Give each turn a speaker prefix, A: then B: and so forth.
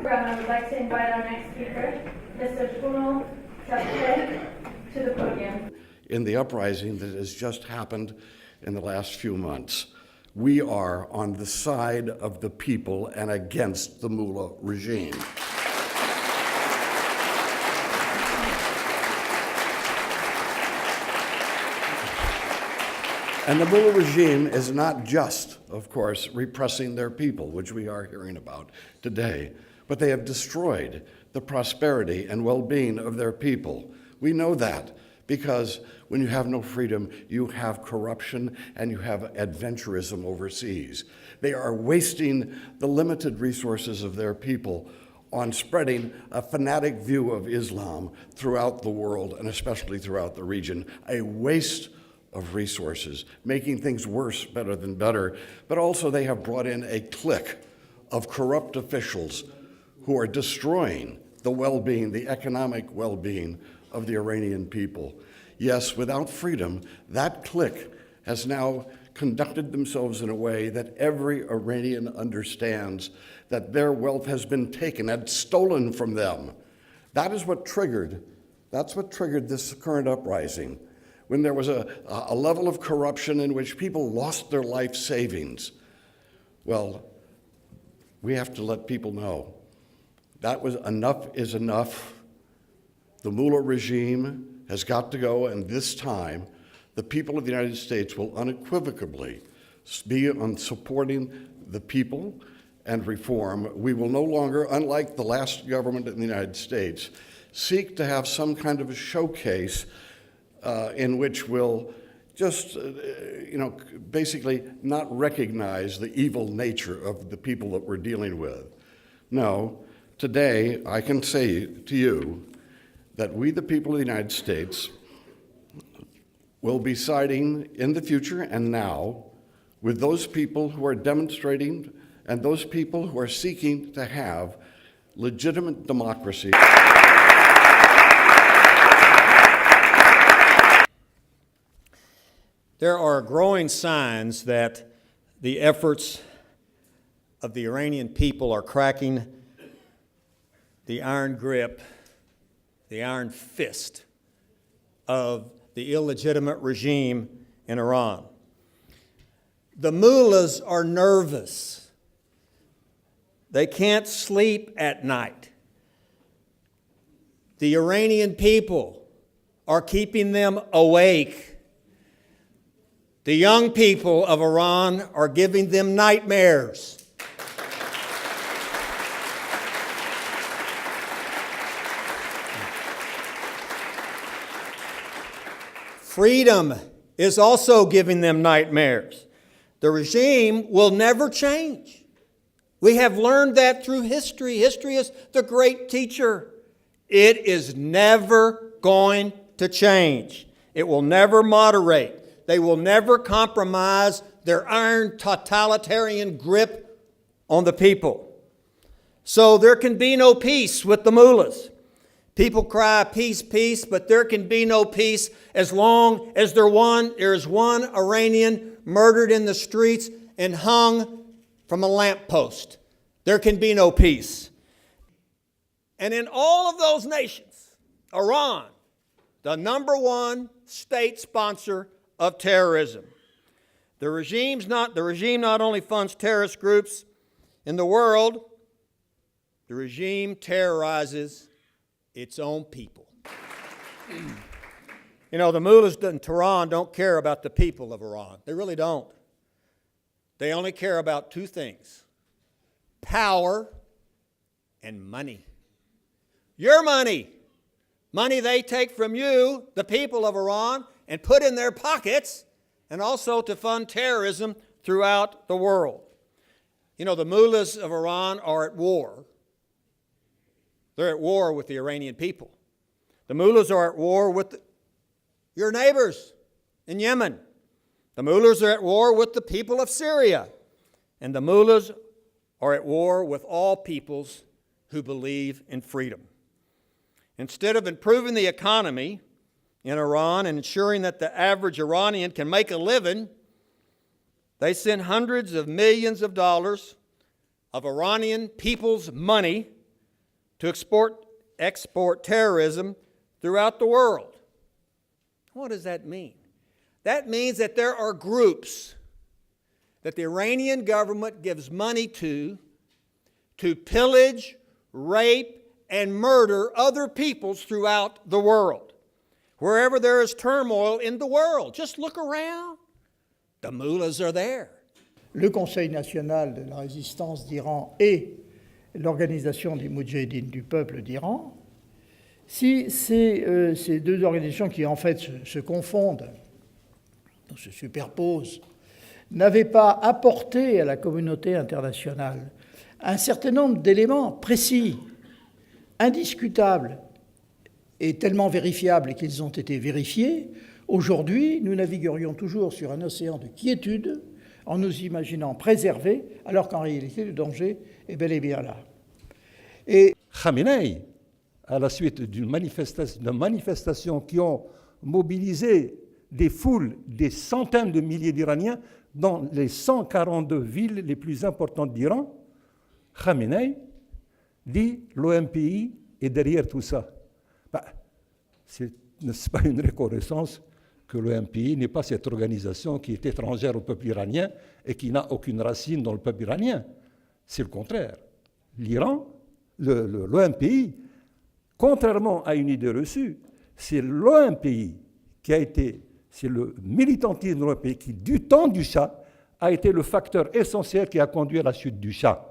A: program, I would like to invite our next speaker, Mr. Bruno Chaplet, to the podium.
B: In the uprising that has just happened in the last few months, we are on the side of the people and against the mullah regime. And the mullah regime is not just, of course, repressing their people, which we are hearing about today, but they have destroyed the prosperity and well-being of their people. We know that because when you have no freedom, you have corruption and you have adventurism overseas. They are wasting the limited resources of their people on spreading a fanatic view of Islam throughout the world and especially throughout the region, a waste of resources, making things worse better than better. But also they have brought in a clique of corrupt officials who are destroying the well-being, the economic well-being of the Iranian people. Yes, without freedom, that clique has now conducted themselves in a way that every Iranian understands that their wealth has been taken and stolen from them. That's what triggered this current uprising, when there was a level of corruption in which people lost their life savings. Well, we have to let people know that was enough is enough. The mullah regime has got to go, and this time, the people of the United States will unequivocally be on supporting the people and reform. We will no longer, unlike the last government in the United States, seek to have some kind of a showcase in which we'll just, basically not recognize the evil nature of the people that we're dealing with. No, today I can say to you that we, the people of the United States, will be siding in the future and now with those people who are demonstrating and those people who are seeking to have legitimate democracy.
C: There are growing signs that the efforts of the Iranian people are cracking the iron grip, the iron fist of the illegitimate regime in Iran. The mullahs are nervous. They can't sleep at night. The Iranian people are keeping them awake. The young people of Iran are giving them nightmares. Freedom is also giving them nightmares. The regime will never change. We have learned that through history. History is the great teacher. It is never going to change. It will never moderate. They will never compromise their iron totalitarian grip on the people. So there can be no peace with the mullahs. People cry, peace, peace, but there can be no peace as long as there is one Iranian murdered in the streets and hung from a lamppost. There can be no peace. And in all of those nations, Iran, the number one state sponsor of terrorism. The regime not only funds terrorist groups in the world, the regime terrorizes its own people. The mullahs in Tehran don't care about the people of Iran. They really don't. They only care about two things: power and money. Your money. Money they take from you, the people of Iran, and put in their pockets, and also to fund terrorism throughout the world. The mullahs of Iran are at war. They're at war with the Iranian people. The mullahs are at war with your neighbors in Yemen. The mullahs are at war with the people of Syria. And the mullahs are at war with all peoples who believe in freedom. Instead of improving the economy in Iran and ensuring that the average Iranian can make a living, they send hundreds of millions of dollars of Iranian people's money to export terrorism throughout the world. What does that mean? That means that there are groups that the Iranian government gives money to pillage, rape, and murder other peoples throughout the world. Wherever there is turmoil in the world, just look around. The mullahs are there.
D: Le Conseil national de la résistance d'Iran et l'Organisation des Moudjahidines du peuple d'Iran, si ces deux organisations qui en fait se confondent, se superposent, n'avaient pas apporté à la communauté internationale un certain nombre d'éléments précis, indiscutables et tellement vérifiables qu'ils ont été vérifiés, aujourd'hui, nous naviguerions toujours sur un océan de quiétude en nous imaginant préservés, alors qu'en réalité, le danger est bel et bien là. Et
E: Khamenei, à la suite d'une manifestation qui ont mobilisé des foules, des centaines de milliers d'Iraniens dans les 142 villes les plus importantes d'Iran, Khamenei dit l'OMPI est derrière tout ça. N'est-ce pas une reconnaissance que l'OMPI n'est pas cette organisation qui est étrangère au peuple iranien et qui n'a aucune racine dans le peuple iranien? C'est le contraire. L'Iran, l'OMPI, contrairement à une idée reçue, c'est l'OMPI qui a été, c'est le militantisme de l'OMPI qui, du temps du Shah, a été le facteur essentiel qui a conduit à la chute du Shah.